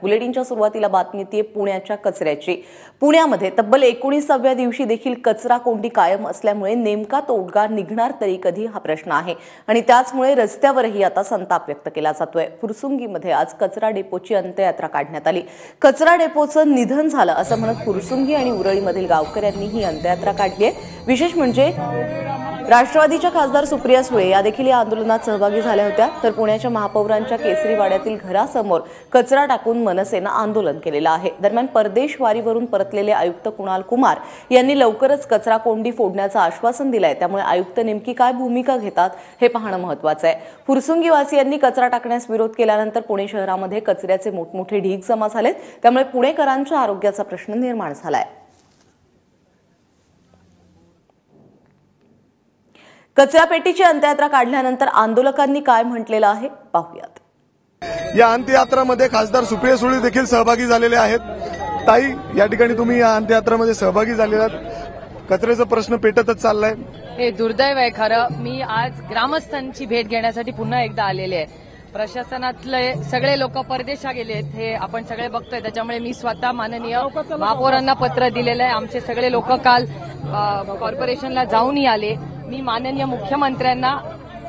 बुलेटिनच्या सुरुवातीला बातमी येते पुण्याच्या कचऱ्याची। पुण्यामध्ये तब्बल 19व्या दिवशी देखील कचरा कोंडी कायम असल्यामुळे नेमका तोडगा निघणार तरी कधी हा प्रश्न आहे आणि त्याचमुळे रस्त्यावरही आता संताप व्यक्त केला जातोय। फुरसुंगीमध्ये आज कचरा डेपोची अंत्ययात्रा काढण्यात आली। कचरा डेपोचं निधन झालं असं म्हणत फुरसुंगी आणि उरळीमधील गावकऱ्यांनी ही अंत्ययात्रा काढली आहे। विशेष म्हणजे राष्ट्रवादीच्या खासदार सुप्रिया सुळे या देखील या आंदोलनात सहभागी झाल्या होत्या, तर पुण्याच्या महापौरांच्या केसरीवाड्यातील घरासमोर कचरा टाकून मनसेनं आंदोलन केलेलं आहे। दरम्यान परदेशवारीवरून परतलेले आयुक्त कुणाल कुमार यांनी लवकरच कचरा कोंडी फोडण्याचं आश्वासन दिलंय, त्यामुळे आयुक्त नेमकी काय भूमिका घेतात हे पाहणं महत्त्वाचं आहे। फुरसुंगीवासियांनी कचरा टाकण्यास विरोध केल्यानंतर पुणे शहरामध्ये कचऱ्याचे मोठमोठे ढीग जमा झालेत, त्यामुळे पुणेकरांच्या आरोग्याचा प्रश्न निर्माण झालाय। कचरा पेटीची अंत्ययात्रा काढल्यानंतर आंदोलकांनी काय म्हटलेलं आहे पाहूयात। या अंत्ययात्रामध्ये खासदार सुप्रिया सुळे देखील सहभागी झालेले आहेत। ताई, या ठिकाणी तुम्ही या अंत्ययात्रामध्ये सहभागी झालेला आहात, कचऱ्याचा प्रश्न पेटतच चाललाय। हे दुर्दैव आहे खरं। मी आज ग्रामस्थांची भेट घेण्यासाठी पुन्हा एकदा आलेले आहे। प्रशासनातले सगळे लोक परदेशात गेलेत हे आपण सगळे बघतोय, त्याच्यामुळे मी स्वतः माननीय महापौरांना पत्र दिलेलं आहे। आमचे सगळे लोक काल कॉर्पोरेशनला जाऊनही आले। मी माननीय मुख्यमंत्र्यांना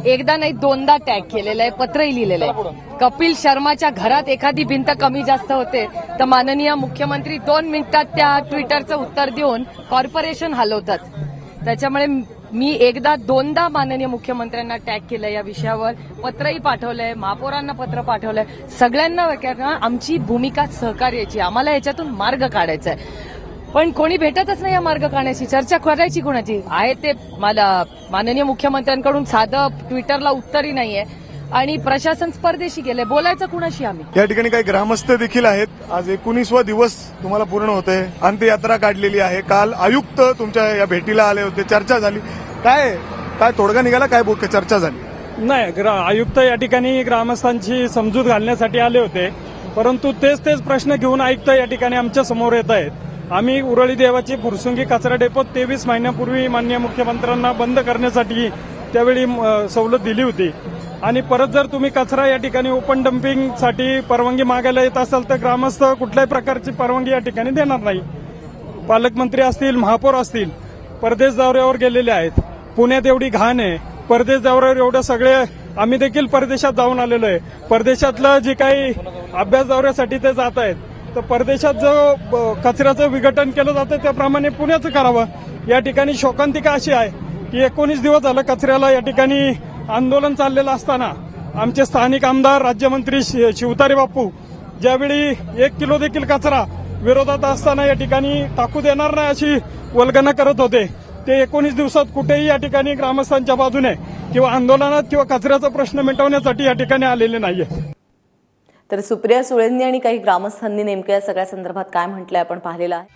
एकदा नाही दोनदा टॅग केलेलं आहे, पत्रही लिहिलेलं आहे। कपिल शर्माच्या घरात एखादी भिंत कमी जास्त होते तर माननीय मुख्यमंत्री 2 मिनिटात त्या ट्विटरचं उत्तर देऊन कॉर्पोरेशन हलवतात। त्याच्यामुळे मी एकदा दोनदा माननीय मुख्यमंत्र्यांना टॅग केलं, या विषयावर पत्रही पाठवलंय, महापौरांना पत्र पाठवलंय। सगळ्यांना आमची भूमिका सहकार्याची, आम्हाला याच्यातून मार्ग काढायचा आहे, पण कोणी भेटतच नाही या मार्ग काढण्याची। चर्चा करायची कोणाची आहे ते मला माननीय मुख्यमंत्र्यांकडून साधं ट्विटरला उत्तरही नाहीये आणि प्रशासन परदेशी गेले, बोलायचं कुणाशी आम्ही। या ठिकाणी काही ग्रामस्थ देखील आहेत। आज 19वा दिवस तुम्हाला पूर्ण होतोय, अंत्ययात्रा काढलेली आहे। काल आयुक्त तुमच्या या भेटीला आले होते, चर्चा झाली, काय तोडगा निघाला, काय चर्चा झाली? नाही, आयुक्त या ठिकाणी ग्रामस्थांची समजूत घालण्यासाठी आले होते, परंतु तेच प्रश्न घेऊन आयुक्त या ठिकाणी आमच्या समोर येत आहेत। आम्ही उरळी देवाची फुरसुंगी कचरा डेपो 23 महिन्यापूर्वी माननीय मुख्यमंत्र्यांना बंद करण्यासाठी त्यावेळी सवलत दिली होती आणि परत जर तुम्ही कचरा या ठिकाणी ओपन डम्पिंगसाठी परवानगी मागायला येत असाल तर ग्रामस्थ कुठल्याही प्रकारची परवानगी या ठिकाणी देणार नाही। पालकमंत्री असतील, महापौर असतील, परदेश दौऱ्यावर गेलेले आहेत। पुण्यात एवढी घाण आहे, परदेश दौऱ्यावर एवढं सगळे, आम्ही देखील परदेशात जाऊन आलेलो आहे। परदेशातलं जे काही अभ्यास दौऱ्यासाठी ते जात आहेत, तर परदेशात जो कचऱ्याचं विघटन केलं जातं त्याप्रमाणे पुण्याचं करावं। या ठिकाणी शोकांतिका अशी आहे की 19 दिवस झालं कचऱ्याला या ठिकाणी आंदोलन चाललेलं असताना आमचे स्थानिक आमदार राज्यमंत्री शिवतारे बापू ज्यावेळी 1 किलो देखील कचरा विरोधात असताना या ठिकाणी टाकू देणार नाही अशी वल्गना करत होते, ते 19 दिवसात कुठेही या ठिकाणी ग्रामस्थांच्या बाजूने किंवा आंदोलनात किंवा कचऱ्याचा प्रश्न मिटवण्यासाठी या ठिकाणी आलेले नाहीये। तर सुप्रिया सुळेंनी आणि काही ग्रामस्थांनी नेमक्या या सगळ्या संदर्भात काय म्हटलंय आपण पाहिलेलं आहे।